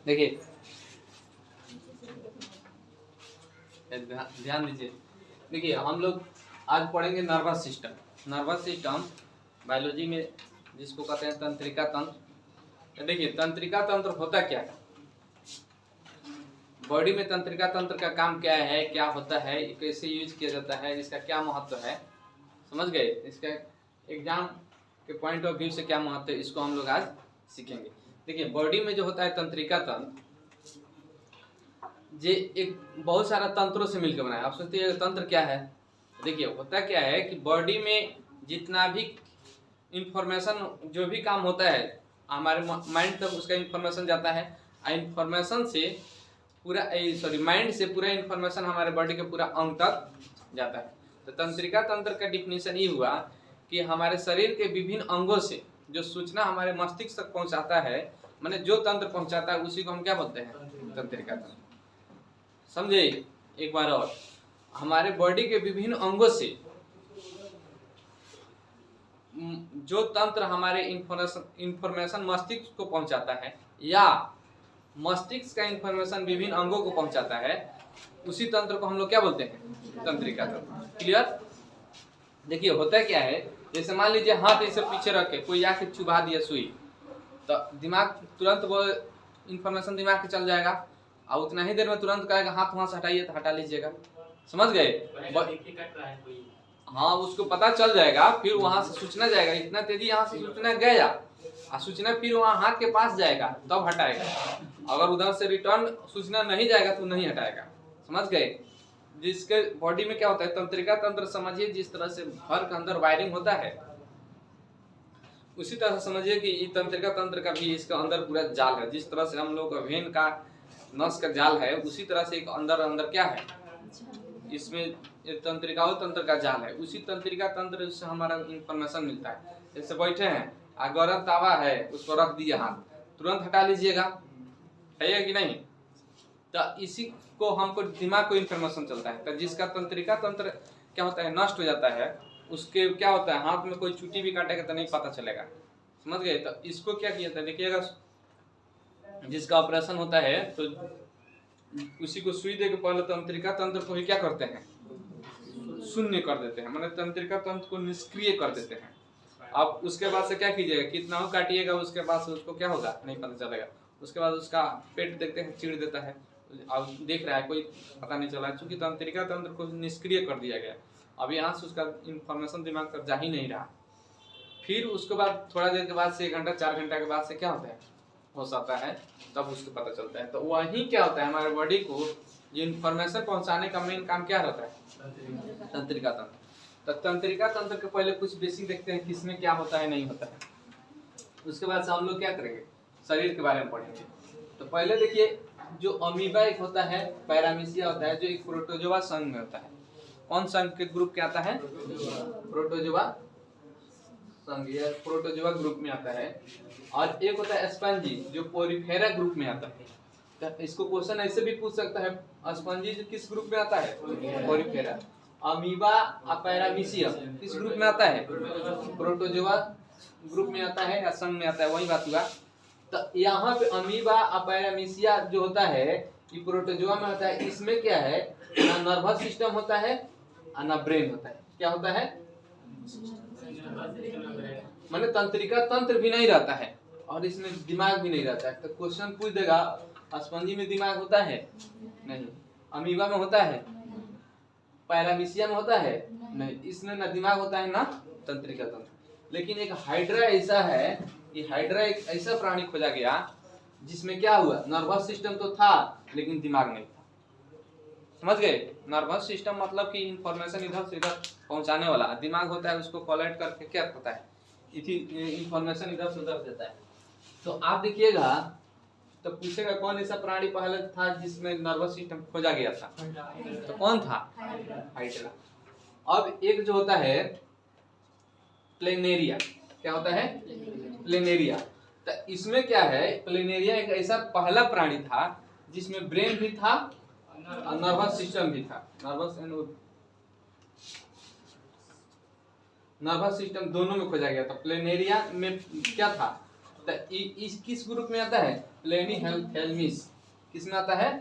देखिए ध्यान दीजिए। देखिए हम लोग आज पढ़ेंगे nervous system. Nervous system biology में जिसको कहते हैं तंत्रिका तंत्र। तो देखिए तंत्रिका तंत्र होता क्या है, बॉडी में तंत्रिका तंत्र का काम क्या है, क्या होता है, कैसे यूज किया जाता है, इसका क्या महत्व है, समझ गए। इसका एग्जाम के पॉइंट ऑफ व्यू से क्या महत्व है, इसको हम लोग आज सीखेंगे। देखिए बॉडी में जो होता है तंत्रिका तंत्र, ये एक बहुत सारा तंत्रों से मिलकर बना है। आप सोचते हैं तंत्र क्या है। देखिए होता क्या है कि बॉडी में जितना भी इंफॉर्मेशन, जो भी काम होता है, हमारे माइंड तक उसका इंफॉर्मेशन जाता है। इंफॉर्मेशन से पूरा माइंड से पूरा इंफॉर्मेशन हमारे बॉडी के पूरा अंग तक जाता है। तो तंत्रिका तंत्र का डिफिनीशन ये हुआ कि हमारे शरीर के विभिन्न अंगों से जो सूचना हमारे मस्तिष्क तक पहुंचाता है, माने जो तंत्र पहुंचाता है उसी को हम क्या बोलते हैं, तंत्रिका तंत्र। समझे। एक बार और, हमारे बॉडी के विभिन्न अंगों से जो तंत्र हमारे इंफॉर्मेशन मस्तिष्क को पहुंचाता है, या मस्तिष्क का इंफॉर्मेशन विभिन्न अंगों को पहुंचाता है, उसी तंत्र को हम लोग क्या बोलते हैं, तंत्रिका तंत्र। क्लियर। देखिए होता क्या है, जैसे मान लीजिए हाथ ऐसे पीछे रख के कोई आके चुभा दिया सुई, तो दिमाग तुरंत वो इंफॉर्मेशन दिमाग के चल जाएगा, और उतना ही देर में तुरंत कहेगा हाथ वहां से हटाइए, तो हटा लीजिएगा। समझ गए। हाँ, उसको पता चल जाएगा, फिर वहां से सूचना जाएगा, इतना तेजी यहाँ से सूचना गया, और सूचना फिर वहां हाथ के पास जाएगा तब हटाएगा। अगर उधर से रिटर्न सूचना नहीं जाएगा तो नहीं हटाएगा। समझ गए। जिसके बॉडी में क्या होता है, तंत्रिका तंत्र समझिए जिस तरह से घर के अंदर वायरिंग होता है, उसी तरह समझिए कि ये तंत्रिका तंत्र का भी इसका अंदर पूरा जाल है। जिस तरह से हम लोग वेन का नस का जाल है, उसी तरह से एक अंदर अंदर क्या है, इसमें तंत्रिका तंत्र का जाल है। उसी तंत्रिका तंत्र से हमारा इंफॉर्मेशन मिलता है। जैसे बैठे हैं, गरम तावा है, उसको रख दिया हाथ, तुरंत हटा लीजिएगा, है कि नहीं। तो इसी को हमको दिमाग को इंफॉर्मेशन चलता है। तो जिसका तंत्रिका तंत्र क्या होता है, नष्ट हो जाता है, उसके क्या होता है, हाथ में कोई चुटी भी काटेगा तो नहीं पता चलेगा। समझ गए। तो इसको क्या किया था, देखिएगा जिसका ऑपरेशन होता है तो उसी को सुई दे के पहले तंत्रिका तंत्र को ही क्या करते हैं, शून्य कर देते हैं, मतलब तंत्रिका तंत्र को निष्क्रिय कर देते हैं। अब उसके बाद से क्या कीजिएगा, कितना हो काटिएगा, उसके बाद से उसको क्या होगा नहीं पता चलेगा। उसके बाद उसका पेट देखते हैं चिड़ देता है, अब देख रहा है कोई पता नहीं चला, क्योंकि तंत्रिका तंत्र को निष्क्रिय कर दिया गया। अब यहाँ से उसका इंफॉर्मेशन दिमाग तक जा ही नहीं रहा। फिर उसके बाद थोड़ा देर के बाद से 1 घंटा 4 घंटा के बाद से क्या होता है, हो सकता है, तब उसको पता चलता है। तो वही क्या होता है, हमारे बॉडी को जो इंफॉर्मेशन पहुंचाने का मेन काम क्या रहता है, तंत्रिका तंत्र। तो तंत्रिका तंत्र के पहले कुछ बेसिक देखते हैं किसमें क्या होता है नहीं होता है। उसके बाद से हम लोग क्या करेंगे, शरीर के बारे में पढ़ेंगे। तो पहले देखिए, जो अमीबा एक होता है, पैरामीशिया होता है, जो एक प्रोटोजोआ संघ में होता है। कौन संघ के ग्रुप के आता है, प्रोटोजोआ संघ, या प्रोटोजोआ ग्रुप में आता है। और एक होता है स्पंजी, जो पोरीफेरा ग्रुप में आता है। तो इसको क्वेश्चन ऐसे भी पूछ सकता है, स्पंजी किस ग्रुप में आता है, पोरीफेरा। अमीबा और पैरामीशियम किस ग्रुप में आता है, प्रोटोजोआ ग्रुप में आता है या संघ में आता है, वही बात हुआ। तो यहाँ पे अमीबा और पैरामीशिया जो होता है, ये प्रोटोजोआ में होता है। इसमें क्या है, ना नर्वस सिस्टम होता है और ना ब्रेन होता है। क्या होता है, माने तंत्रिका तंत्र भी नहीं रहता है और इसमें दिमाग भी नहीं रहता है। तो क्वेश्चन पूछ देगा, स्पंजी में दिमाग होता है नहीं, अमीबा में होता है, पैरामीशिया में होता है नहीं, इसमें ना दिमाग होता है ना तंत्रिका तंत्र। लेकिन एक हाइड्रा ऐसा है, ये हाइड्रा एक ऐसा प्राणी खोजा गया जिसमें क्या हुआ, नर्वस सिस्टम तो था लेकिन दिमाग नहीं था। समझ गए। नर्वस सिस्टम मतलब कि इंफॉर्मेशन इधर से इधर पहुंचाने वाला, दिमाग होता है उसको कलेक्ट करके क्या करता है, इंफॉर्मेशन इधर से उधर देता है। तो आप देखिएगा, तो पूछेगा कौन ऐसा प्राणी पहले था जिसमें नर्वस सिस्टम खोजा गया था, तो कौन था, हाइड्रा। अब एक जो होता है प्लेनेरिया, क्या होता है, प्लेनेरिया। तो इसमें क्या है, प्लेनेरिया एक ऐसा पहला प्राणी था जिसमें ब्रेन भी था और नर्वस सिस्टम भी था। नर्वस सिस्टम दोनों में खोजा गया था। प्लेनेरिया में क्या था, तो इस किस ग्रुप में आता है? प्लेनी हेल्मिस। किस में आता है?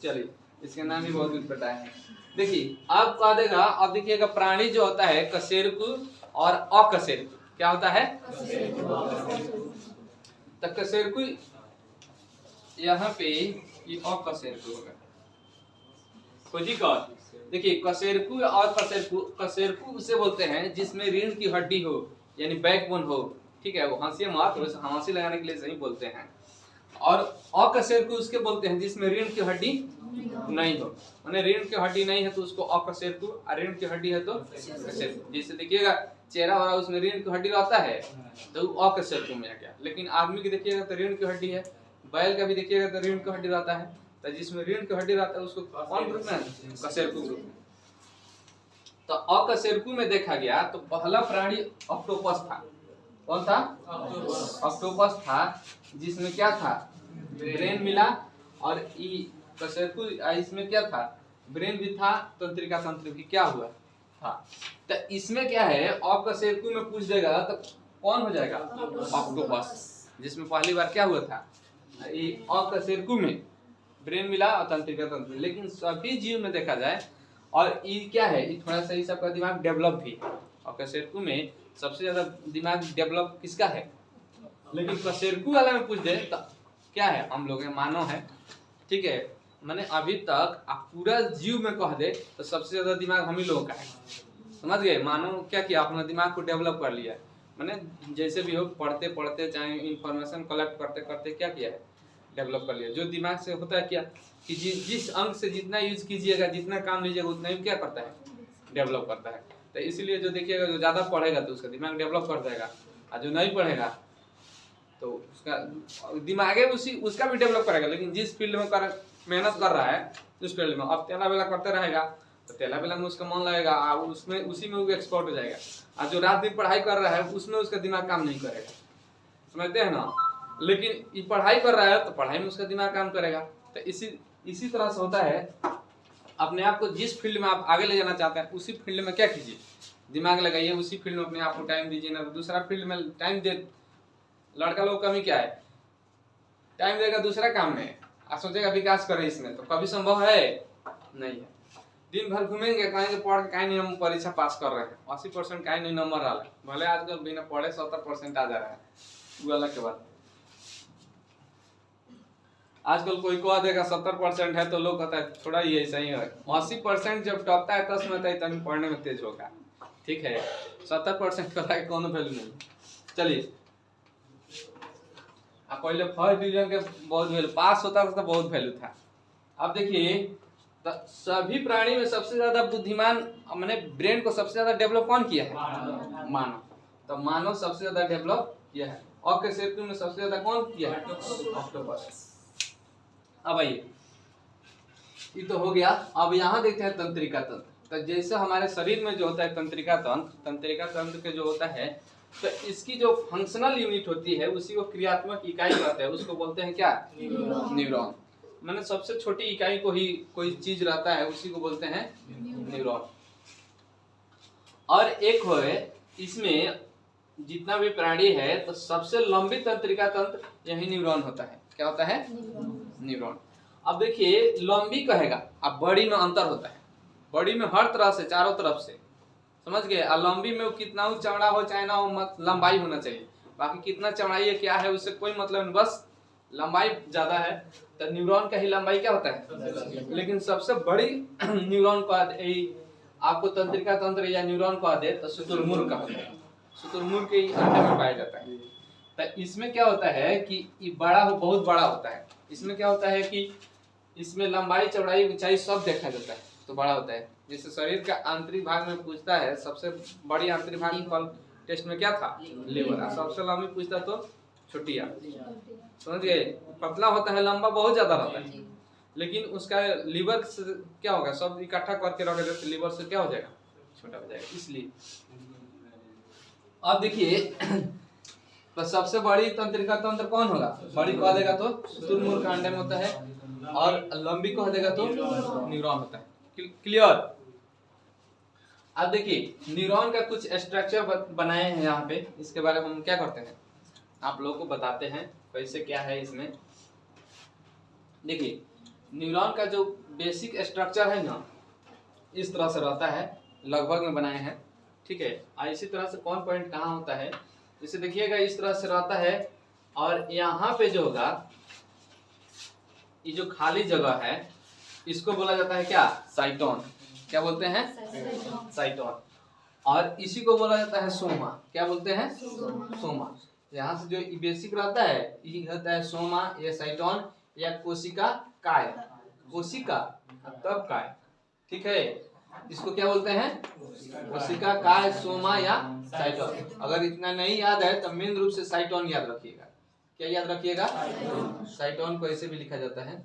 चलिए इसके नाम भी बहुत कुछ पता है। देखिए अब कह देगा, अब देखिएगा प्राणी जो होता है कशेरुकी और अकशेरुकी, क्या होता है? तो कशेरुकी यहाँ पे ये अकशेरुकी होगा। खोजी कौन? देखिए कशेरुकी और कशेरुकी उसे बोलते हैं जिसमें रीढ़ की हड्डी हो, यानी बैकबोन हो। ठीक है, वो हंसी मत, हंसी लगाने के लिए सही बोलते हैं। और अकशेरुकी उसके बोलते हैं जिसमें रीढ़ की हड्डी नहीं हो, माने रीढ़ की हड्डी नहीं है तो उसको अकशेरुकी, और रीढ़ की हड्डी है तो कशेरुकी। जैसे देखिएगा चेहरा वाला उसमें रीढ़ की हड्डी रहता है तो अकशेरुकी में आ गया। लेकिन आदमी की देखिएगा तो रीढ़ की हड्डी है, बैल का भी देखिएगा तो रीढ़ की हड्डी रहता है। तो जिसमें रीढ़ की हड्डी रहता है उसको कौन ग्रुप में? कशेरुकी ग्रुप में। तो अकशेरुकी में देखा गया तो पहला प्राणी ऑक्टोपस था। कौन था? ऑक्टोपस था, जिसमें क्या था? ब्रेन मिला। और कशेरुकी इसमें क्या था? ब्रेन भी था, तंत्रिका तंत्र भी क्या हुआ था। तो इसमें क्या है, अकशेरुकी में पूछ देगा तो कौन हो जाएगा? ऑक्टोपस। जिसमें पहली बार क्या हुआ था? अकशेरुकी में ब्रेन मिला और तंत्रिका तंत्र। लेकिन सभी जीव में देखा जाए, और ये क्या है, ये थोड़ा सा सबका दिमाग डेवलप भी है। और कशेरुकी में सबसे ज्यादा दिमाग डेवलप किसका है? लेकिन कशेरुकी वाला में पूछ दे तो क्या है, हम लोग है, मानव है। ठीक है, मैंने अभी तक आप पूरा जीव में कह दे तो सबसे ज्यादा दिमाग हम ही लोगों का है। समझ गए? मानव क्या किया, अपना दिमाग को डेवलप कर लिया। मैंने जैसे भी हो, पढ़ते पढ़ते चाहे इंफॉर्मेशन कलेक्ट करते करते क्या किया है, डेवलप कर लिया। जो दिमाग से होता है क्या कि जिस अंग से जितना यूज कीजिएगा, जितना काम लीजिएगा, उतना ही क्या करता है, डेवलप करता है। तो इसलिए जो देखिएगा, जो ज्यादा पढ़ेगा तो उसका दिमाग डेवलप कर जाएगा, और जो नहीं पढ़ेगा तो उसका दिमाग है उसका भी डेवलप करेगा। लेकिन जिस फील्ड में मेहनत कर रहा है उस फील्ड में, अब तेला बेला करते रहेगा तो तेला बेला में उसका मन लगेगा, उसमें उसी में वो एक्सपर्ट हो जाएगा। और जो रात दिन पढ़ाई कर रहा है उसमें उसका दिमाग काम नहीं करेगा। समझते हैं ना? लेकिन ये पढ़ाई कर रहा है तो पढ़ाई में उसका दिमाग काम करेगा। तो इसी तरह से होता है। अपने आप को जिस फील्ड में आप आगे ले जाना चाहते हैं उसी फील्ड में क्या कीजिए, दिमाग लगाइए, उसी फील्ड में अपने आप को टाइम दीजिए। ना दूसरा फील्ड में टाइम दे, लड़का लोग कमी क्या है, टाइम देगा दूसरा काम में, आप सोचेगा विकास करे इसमें, तो कभी संभव है नहीं है। दिन भर घूमेंगे, कहेंगे पढ़ के नहीं हम परीक्षा पास कर रहे हैं, 80% का नहीं नंबर आ रहा है, भले आजकल बिना पढ़े 70% आ जा रहा है, वो अलग के बात। आजकल कोई कह देगा 70% है तो लोग कहता है थोड़ा ही ऐसा ही है। 80% जब टॉपता है तब समझता है तभी पढ़ने में तेज होगा। ठीक है, 70% का कोनो वैल्यू नहीं। चलिए, पहले फर्स्ट डिवीजन के बहुत वैल्यू, पास होता था तो बहुत वैल्यू था। अब देखिए तो सभी प्राणी में सबसे ज्यादा बुद्धिमान, मैंने ब्रेन को सबसे ज्यादा डेवलप कौन किया है? मानव। तो मानव सबसे ज्यादा डेवलप किया है। अकशेरुकी में सबसे ज्यादा कौन किया है? ऑक्टोपस। अब आइए, ये तो हो गया। अब यहाँ देखते हैं तंत्रिका तंत्र। तो जैसे हमारे शरीर में जो होता है तंत्रिका तंत्र के जो होता है, तो इसकी जो फंक्शनल यूनिट होती है, उसी को क्रियात्मक इकाई कहते हैं, उसको बोलते हैं क्या? न्यूरॉन। मैंने सबसे छोटी इकाई को ही कोई चीज रहता है उसी को बोलते हैं न्यूरॉन। और एक हो इसमें जितना भी प्राणी है तो सबसे लंबी तंत्रिका तंत्र यही न्यूरॉन होता है। क्या होता है? न्यूरॉन। अब देखिए लंबी कहेगा, अब बड़ी में अंतर होता है। बड़ी में हर तरह से, चारों तरफ से, समझ गए। और लंबी में कितना हो, चौड़ा हो चाहे ना हो, लंबाई होना चाहिए। बाकी कितना चौड़ाई है क्या है उससे कोई मतलब नहीं, बस लंबाई ज्यादा है। तो न्यूरॉन का ही लंबाई क्या होता है? लेकिन सबसे बड़ी न्यूरॉन को आपको तंत्रिका तंत्र या न्यूरॉन को दे तो शुतुरमुर्ग का होता है। शुतुरमुर्ग के अंडे में पाया जाता है। तो इसमें क्या होता है कि ये बड़ा हो, बहुत बड़ा होता है। इसमें क्या होता है कि इसमें लंबाई चौड़ाई ऊंचाई सब देखा जाता है, तो बड़ा होता है। जैसे शरीर का आंतरिक भाग में पूछता है, सबसे बड़ी आंतरिक भाग में टेस्ट में क्या था? लीवर। सबसे लंबी पूछता तो छोटिया। समझ गए? पतला होता है, लंबा बहुत ज्यादा रहता है, लेकिन उसका लीवर से क्या होगा, सब इकट्ठा करके रख देते, लीवर से क्या हो जाएगा? छोटा हो जाएगा। इसलिए अब देखिए तो सबसे बड़ी तंत्रिका तंत्र कौन होगा? बड़ी कह देगा तो शुतुरमुर्ग का अंडे में होता है, और लंबी कह देगा तो न्यूरॉन होता है। क्लियर? अब देखिए न्यूरॉन का कुछ स्ट्रक्चर बनाए हैं यहाँ पे, इसके बारे में हम क्या करते हैं, आप लोगों को बताते हैं कैसे क्या है इसमें। देखिए न्यूरॉन का जो बेसिक स्ट्रक्चर है ना इस तरह से रहता है, लगभग में बनाए हैं, ठीक है। और इसी तरह से कौन पॉइंट कहाँ होता है, जैसे देखिएगा इस तरह से रहता है, और यहाँ पे जो होगा ये जो खाली जगह है इसको बोला जाता है क्या, साइटोन। क्या बोलते हैं, साइटोन। और इसी को बोला जाता है सोमा। क्या बोलते हैं, सोमा। यहाँ से जो बेसिक रहता है ये रहता है सोमा या साइटोन या कोशिका काय, कोशिका तब काय, ठीक है। इसको क्या बोलते हैं, कोशिका काय, सोमा या साइटोन। अगर इतना नहीं याद है तो मेन रूप से साइटोन याद रखिएगा। क्या याद रखिएगा, साइटोन को ऐसे भी लिखा जाता है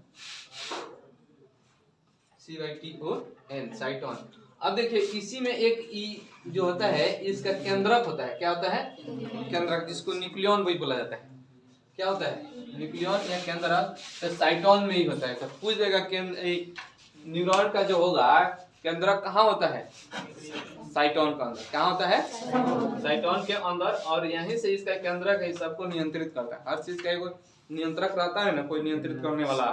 CYTON, साइटोन। अब देखिए इसी में एक ई जो होता है इसका केंद्रक होता है। क्या होता है, केंद्रक, जिसको न्यूक्लियन भी बोला जाता है। क्या होता है, न्यूक्लियन या केंद्रक, तो साइटोन में ही होता है। तो पूछ देगा न्यूरॉन का जो होगा केंद्रक कहाँ होता है, साइटोन के अंदर। कहाँ होता है, साइटोन के अंदर। और यहीं से इसका केंद्रक है, सबको नियंत्रित करता है। हर चीज का एक नियंत्रक रहता है ना, कोई नियंत्रित करने वाला।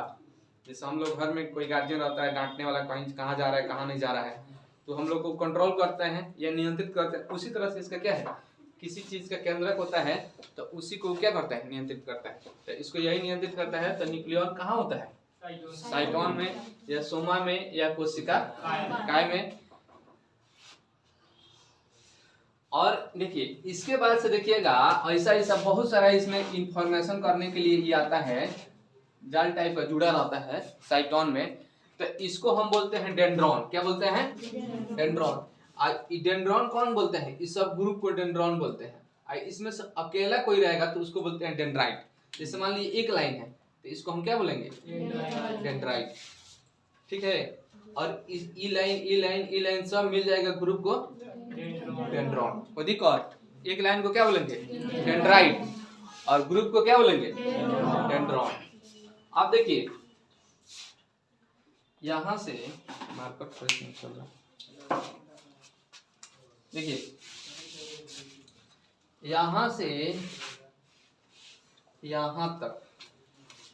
जैसे हम लोग घर में कोई गार्जियन रहता है डांटने वाला, कहीं कहाँ जा रहा है कहाँ नहीं जा रहा है, तो हम लोग को कंट्रोल करते हैं या नियंत्रित करते हैं। उसी तरह से इसका क्या है, किसी चीज का केंद्रक होता है तो उसी को क्या करता है, नियंत्रित करता है। तो इसको यही नियंत्रित करता है। तो न्यूक्लियन कहाँ होता है, साइटोन में या सोमा में या कोशिका काय में। और देखिए इसके बाद से देखिएगा ऐसा ऐसा बहुत सारा इसमें इंफॉर्मेशन करने के लिए ये आता है, जाल टाइप का जुड़ा रहता है साइटोन में। तो इसको हम बोलते हैं डेंड्रॉन। क्या बोलते हैं, डेंड्रॉन। डेंड्रॉन कौन बोलते हैं, इस सब ग्रुप को डेंड्रॉन बोलते हैं। इसमें से अकेला कोई रहेगा तो उसको बोलते हैं डेंड्राइट। जैसे मान लीजिए एक लाइन है तो इसको हम क्या बोलेंगे, डेंड्राइट, ठीक है। और इस ई लाइन सब मिल जाएगा ग्रुप को डेंड्रॉन। और एक लाइन को क्या बोलेंगे, डेंड्राइट, और ग्रुप को क्या बोलेंगे, डेंड्रॉन। अब देखिए यहां से मार्कर प्रश्न चल रहा, देखिए यहां से यहां तक,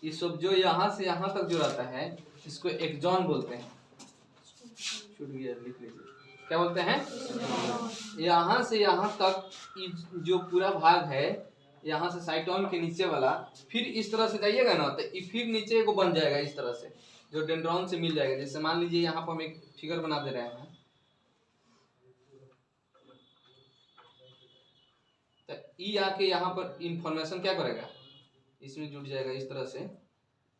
ये सब जो यहां से यहां तक जो रहता है इसको एक्सॉन बोलते हैं। छूट गया, लिख लीजिए। क्या बोलते हैं, यहां से यहां तक जो पूरा भाग है, यहाँ से साइटोन के नीचे वाला, फिर इस तरह से जाइएगा ना तो फिर नीचे को बन जाएगा इस तरह से, जो डेंड्रॉन से मिल जाएगा। जैसे मान लीजिए यहाँ पर हम एक फिगर बना दे रहे हैं, तो ई आके यहाँ पर इंफॉर्मेशन क्या करेगा, इसमें जुड़ जाएगा इस तरह से,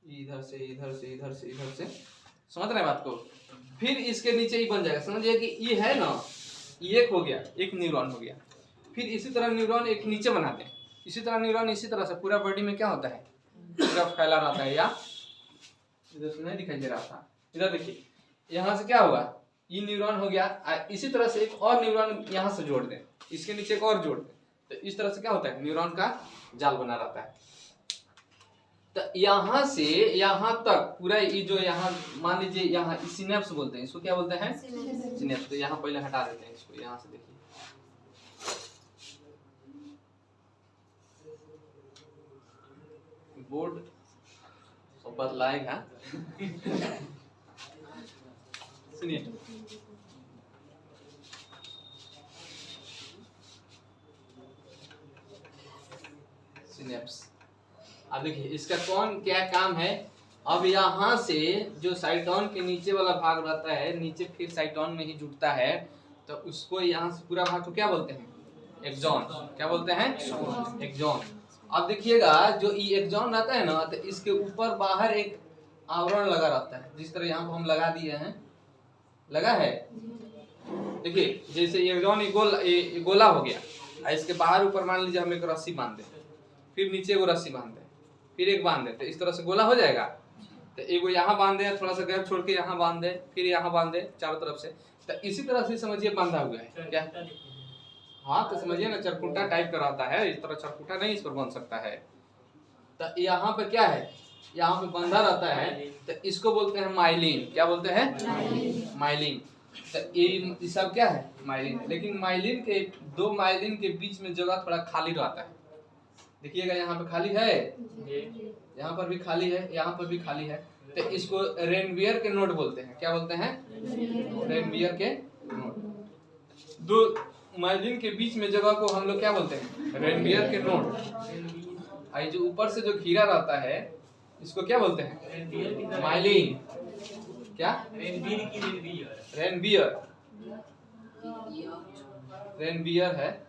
इधर से इधर से इधर से इधर से, समझ रहे हैं बात को। फिर इसके नीचे ही बन जाएगा। समझिए कि ये है ना, ये एक हो गया, एक न्यूरॉन हो गया। फिर इसी तरह न्यूरॉन एक नीचे बनाते हैं, इसी तरह न्यूरॉन इसी तरह से पूरा बॉडी में क्या होता है, पूरा फैला रहता है। या इधर से नहीं दिखाई दे रहा था, इधर देखिए, यहाँ से क्या होगा, ये न्यूरॉन हो गया। इसी तरह से एक और न्यूरॉन यहाँ से जोड़ दें, इसके नीचे एक और जोड़ दें, तो इस तरह से क्या होता है, न्यूरॉन का जाल बना रहता है। तो यहाँ से यहाँ तक पूरा ये जो यहाँ मान लीजिए यहाँ सिनेप्स बोलते हैं, इसको क्या बोलते हैं, सिनेप्स। तो यहाँ पहले हटा देते हैं इसको, यहाँ से देखिए बोर्ड सब बदलाएगा। सुनिए, सिनेप्स। अब देखिए इसका कौन क्या काम है। अब यहाँ से जो साइटोन के नीचे वाला भाग रहता है, नीचे फिर साइटोन में ही जुड़ता है, तो उसको यहाँ से पूरा भाग को क्या बोलते हैं, एक्सॉन। क्या बोलते हैं, एक्सॉन। अब देखिएगा जो ये एक्सॉन रहता है ना, तो इसके ऊपर बाहर एक आवरण लगा रहता है, जिस तरह यहाँ पर हम लगा दिए हैं, लगा है। देखिए जैसे एक्सॉन ये गोला हो गया, इसके बाहर ऊपर मान लीजिए हम एक रस्सी बांध दें, फिर नीचे वो रस्सी बांध दें, फिर एक बांध दें, तो इस तरह से गोला हो जाएगा। तो एक यहाँ बांध दे, थोड़ा सा गैप छोड़ के यहाँ बांध दे, फिर यहाँ बांध दे चारों तरफ से, तो इसी तरह से समझिए बांधा हुआ है क्या। हाँ तो समझिए ना, चरकुटा टाइप का रहता है, इस तरह चरकुटा नहीं इस पर बन सकता है। तो यहाँ पे क्या है, यहाँ पे बंधा रहता है, तो इसको बोलते हैं माइलिन। क्या बोलते हैं, माइलिन। तो ये सब क्या है, माइलिन। लेकिन माइलिन के दो माइलिन के बीच में जगह थोड़ा खाली रहता है, देखिएगा यहाँ पे खाली है, यहाँ पर भी खाली है, यहाँ पर भी खाली है। तो इसको रेनवियर के नोड बोलते हैं। क्या बोलते हैं? रेनवियर के नोड। दो मार्जिन के बीच में जगह को हम लोग क्या बोलते हैं? रेनवियर के नोड। आई जो ऊपर से जो घिरा रहता है इसको क्या बोलते हैं? माइलिन। क्या? रेनवियर। रेनवियर है,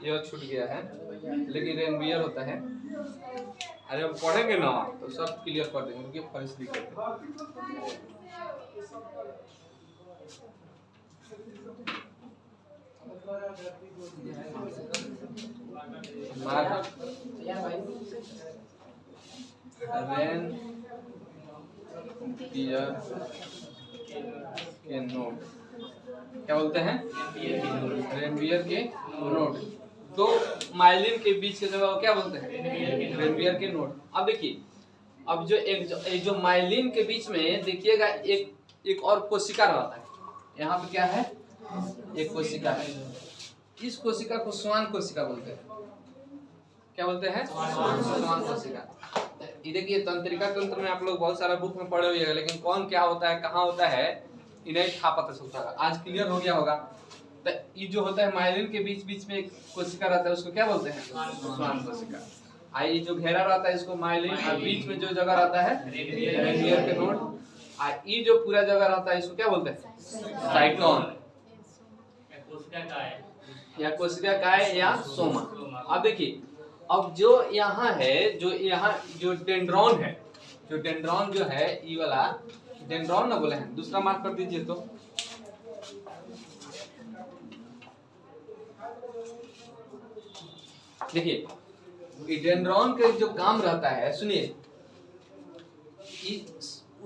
यह छूट गया है, लेकिन रेनवियर होता है। अरे अब पढ़ेंगे ना तो सब क्लियर कर देंगे, क्योंकि फर्स्ट लिख देते रेनवियर के नोड क्या बोलते हैं? रेनवियर के नोड। तो माइलिन के बीच के जगह को क्या बोलते हैं? रेनवियर के नोड। अब देखिए, अब जो एक जो माइलिन के बीच में देखिएगा एक और कोशिका रहता है। यहाँ पे क्या है? एक कोशिका है। इस कोशिका को श्वान कोशिका बोलते हैं। क्या बोलते हैं? श्वान कोशिका। ये देखिए तंत्रिका तंत्र में आप लोग बहुत सारा बुक में पढ़े हुए हैं, लेकिन कौन क्या होता है, कहाँ होता है, इन्हें था पता चलता है। आज क्लियर हो गया होगा। तो ये जो होता है माइलिन के बीच बीच में एक कोशिका रहता है, उसको क्या बोलते हैं? श्वान कोशिका। आई जो घेरा रहता है इसको माइलिन, और बीच में जो जगह रहता है रेनवियर के नोड, और ये जो पूरा जगह रहता है इसको क्या बोलते हैं? साइटोन। या कोशिका काय या सोमा। अब देखिए, अब जो यहाँ है, जो डेंड्रॉन है, जो डेंड्रॉन जो है, ये वाला डेंड्रॉन ना बोले हैं, दूसरा मार्क कर दीजिए। तो देखिए डेंड्रॉन के जो काम रहता है, सुनिए,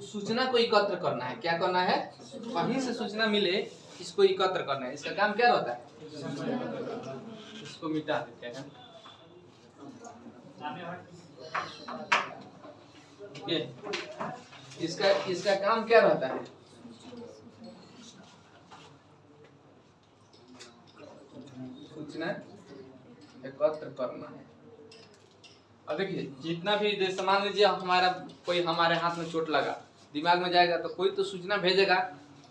सूचना को एकत्र करना है। क्या करना है? कहीं से सूचना मिले इसको एकत्र करना है। इसका काम क्या रहता है? इसको मिटा देते हैं। इसका काम क्या रहता है? सूचना एकत्र करना है। अब देखिए, जितना भी जैसे मान लीजिए हमारे हाथ में चोट लगा, दिमाग में जाएगा तो कोई तो सूचना भेजेगा,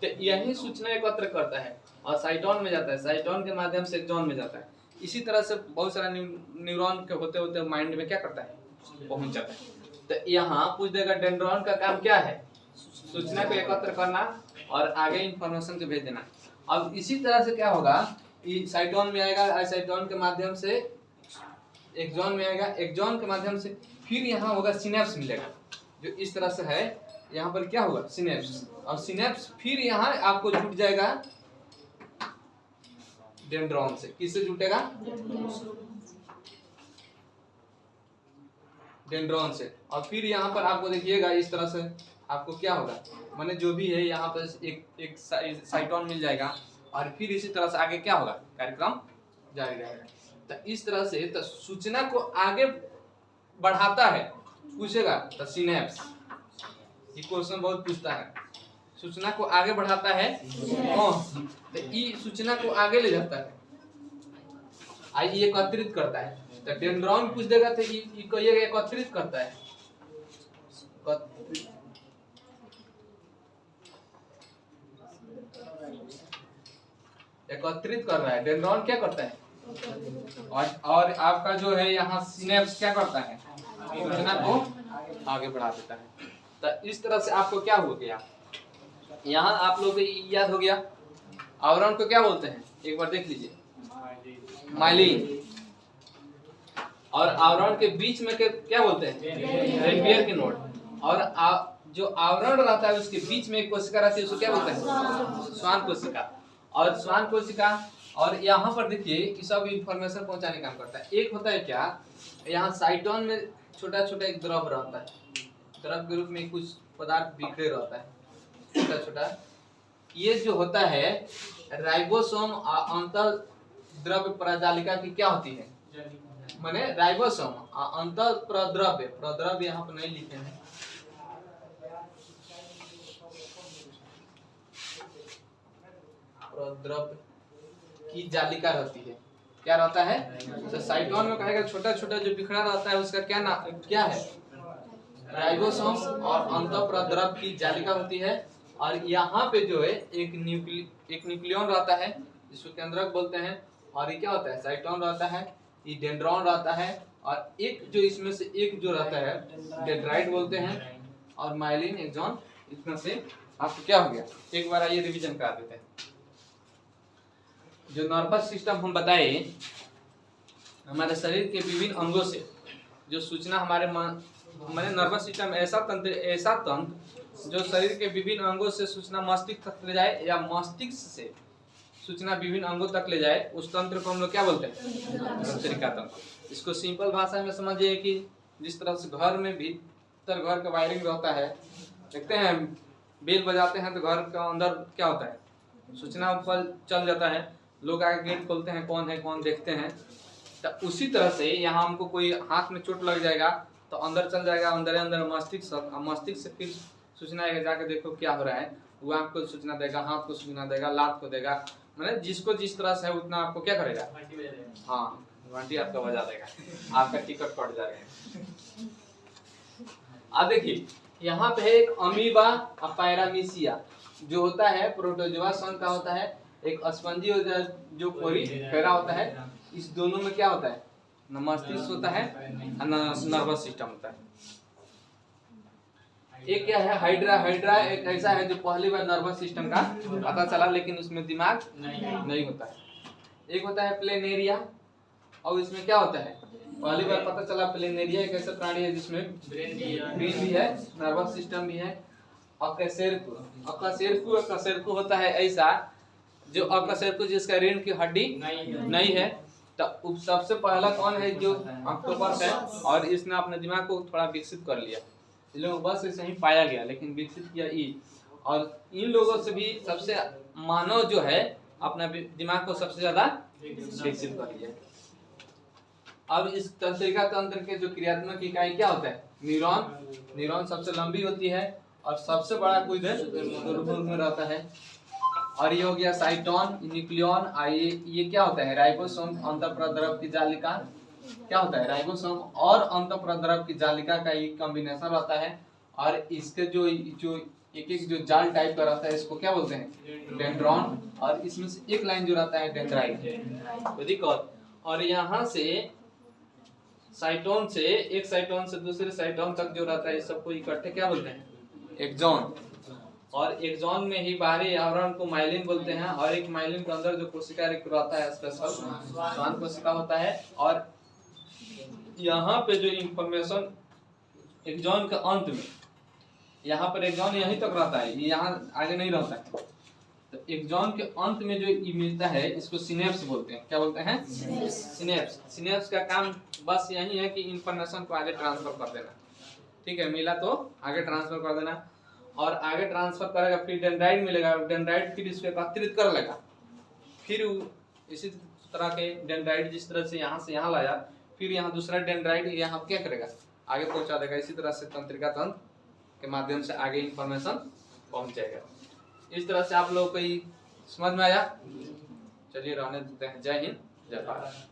तो यही सूचना एकत्र करता है और साइटोन में जाता है, साइटोन के माध्यम से एक्सॉन में जाता है। इसी तरह से बहुत सारा न्यूरॉन के होते होते माइंड में क्या करता है? पहुंच जाता है। तो यहाँ पूछ देगा डेंड्रॉन का काम क्या है? सूचना को एकत्र करना और आगे इंफॉर्मेशन को भेज देना। अब इसी तरह से क्या होगा, साइटोन में आएगा, साइटोन के माध्यम से एक्सॉन में आएगा, एक्सॉन के माध्यम से फिर यहाँ होगा सिनेप्स मिलेगा, जो इस तरह से है। यहाँ पर क्या होगा? सिनेप्स। और सिनेप्स फिर यहाँ आपको जुट जाएगा डेंड्रॉन से। किससे जुटेगा? डेंड्रॉन से। और फिर यहाँ पर आपको देखिएगा इस तरह से आपको क्या होगा, माने जो भी है यहाँ पर एक साइटोन मिल जाएगा, और फिर इसी तरह से आगे क्या होगा, कार्यक्रम जारी रहेगा। तो इस तरह से तो सूचना को आगे बढ़ाता है, पूछेगा तो सिनेप्स। ये क्वेश्चन बहुत पूछता है, सूचना को आगे बढ़ाता है कौन? तो ये सूचना को आगे ले जाता है, आई एकत्रित करता है। तो डेंड्रॉन पूछ देगा तो ये कहिएगा एकत्रित करता है। एकत्रित कर रहा है। डेंड्रॉन क्या करता है? और आपका जो है यहाँ सिनेप्स क्या करता है? सूचना को आगे बढ़ा देता है। तो इस तरह से आपको क्या हो गया, यहाँ आप लोग याद हो गया। आवरण को क्या बोलते हैं? एक बार देख लीजिए, माइलिन। और आवरण के बीच में क्या बोलते हैं? रेनवियर के नोड। और जो आवरण रहता है उसके बीच में एक कोशिका रहती है, उसको क्या बोलते हैं? श्वान कोशिका। और श्वान कोशिका, और यहाँ पर देखिए ये सब इंफॉर्मेशन पहुंचाने का काम करता है। एक होता है क्या, यहाँ साइटोन में छोटा छोटा एक द्रव रहता है, द्रव के रूप में कुछ पदार्थ बिखरे रहता है छोटा छोटा। ये जो होता है राइबोसोम अंतर द्रव्य प्रजालिका की क्या होती है, माने राइबोसोम अंतर प्रद्रव्य, प्रद्रव्य यहाँ पर नहीं लिखे हैं, प्रद्रव्य की जालिका रहती है। क्या रहता है? तो साइटोन में कहेगा छोटा छोटा जो बिखरा रहता है उसका क्या है? राइबोसोम और अंतःप्रद्रव की जालिका होती है। और यहाँ पे जो है एक न्यूक्लियन रहता है जिसको केंद्रक बोलते हैं। और ये क्या होता है? साइटोन रहता है, ये डेंड्रॉन रहता है, और एक जो इसमें से एक जो रहता है डेंड्राइट बोलते हैं, और माइलिन एक्सॉन। इसमें से आपको क्या हो गया? एक बार आइए रिवीजन करा देते हैं। जो नर्वस सिस्टम हम बताए, हमारे शरीर के विभिन्न अंगों से जो सूचना हमारे नर्वस सिस्टम ऐसा तंत्र जो शरीर के विभिन्न अंगों से सूचना मस्तिष्क तक ले जाए या मस्तिष्क से सूचना विभिन्न अंगों तक ले जाए, उस तंत्र को हम लोग क्या बोलते हैं? तंत्रिका तंत्र। इसको सिंपल भाषा में समझिए कि जिस तरह से घर में भीतर घर का वायरिंग रहता है, देखते हैं बेल बजाते हैं तो घर का अंदर क्या होता है? सूचना ऊपर चल जाता है, लोग आगे गेट खोलते हैं, कौन है कौन देखते हैं। तो उसी तरह से यहाँ हमको कोई हाथ में चोट लग जाएगा तो अंदर चल जाएगा, अंदर मस्तिष्क से फिर सूचना आएगा, जाके देखो क्या हो रहा है। वो आपको सूचना देगा, हाथ को सूचना देगा, लात को देगा, मतलब जिसको जिस तरह से है उतना आपको क्या करेगा? हाँ, घंटी आपका बजा देगा, आपका टिकट कट जाएगा। अब देखिए यहाँ पे है एक अमीबा और पैरामीशिया जो होता है प्रोटोजोआ संघ का होता है, एक स्पंजी जो कोरीफेरा होता है। इस दोनों में क्या होता है? न मस्तिष्क होता है और नर्वस सिस्टम होता है। एक क्या है? हाइड्रा एक ऐसा है जो पहली बार नर्वस सिस्टम का पता चला, लेकिन उसमें दिमाग नहीं होता है। एक होता है प्लेनेरिया, और इसमें क्या होता है? पहली बार पता चला प्लेनेरिया एक ऐसा प्राणी है जिसमें ब्रेन भी है, नर्वस सिस्टम भी है। अकशेरुकी होता है ऐसा जो अकशेरुकी जिसका रीढ़ की हड्डी नहीं है। तो सबसे पहला कौन है? जो ऑक्टोपस है, और इसने अपने दिमाग को थोड़ा विकसित कर लिया। लोग बस ऐसे ही पाया गया, लेकिन विकसित किया ई। और इन लोगों से भी सबसे मानव जो है अपना दिमाग को सबसे ज्यादा विकसित कर लिया। अब इस तंत्रिका तंत्र के जो क्रियात्मक इकाई क्या होता है? न्यूरॉन सबसे लंबी होती है और सबसे बड़ा कोई में रहता है। और ये हो गया साइटोन, न्यूक्लियन। ये क्या होता है? राइबोसोम, अंतःप्रद्रव की जालिका। क्या होता है? राइबोसोम और अंतःप्रद्रव की जालिका का एक कॉम्बिनेशन रहता है। और इसके जो एक जो जाल टाइप का रहता है इसको क्या बोलते हैं? डेंड्रॉन। और इसमें से एक लाइन जो रहता है डेंड्राइट। और यहाँ से साइटोन से एक साइटोन से दूसरे साइटोन तक जो रहता है इस सबको इकट्ठे क्या बोलते हैं? एक्सॉन। और एक्सॉन में ही बाहरी आवरण को माइलिन बोलते हैं। और एक माइलिन के अंदर जो कोशिका रहता है स्पेशल श्वान कोशिका होता है। और यहाँ पे जो इंफॉर्मेशन एक्सॉन के अंत में, यहाँ पर एक्सॉन यहीं तक रहता है, ये यहाँ आगे नहीं रहता है। तो एक्सॉन के अंत में जो मिलता है इसको सिनेप्स बोलते हैं। क्या बोलते हैं? सिनेप्स का काम बस यही है कि इंफॉर्मेशन को आगे ट्रांसफर कर देना। ठीक है, मिला तो आगे ट्रांसफर कर देना, और आगे ट्रांसफर करेगा, फिर डेंड्राइट मिलेगा, डेंड्राइट फिर इसको एकत्रित कर लेगा। फिर इसी तरह के डेंड्राइट जिस तरह से यहाँ लाया, फिर यहाँ दूसरा डेंड्राइट यहाँ क्या करेगा? आगे पहुंचा देगा। इसी तरह से तंत्रिका तंत्र के माध्यम से आगे इंफॉर्मेशन पहुंच जाएगा। इस तरह से आप लोग को समझ में आया? चलिए रहने देते हैं। जय हिंद, जय भारत।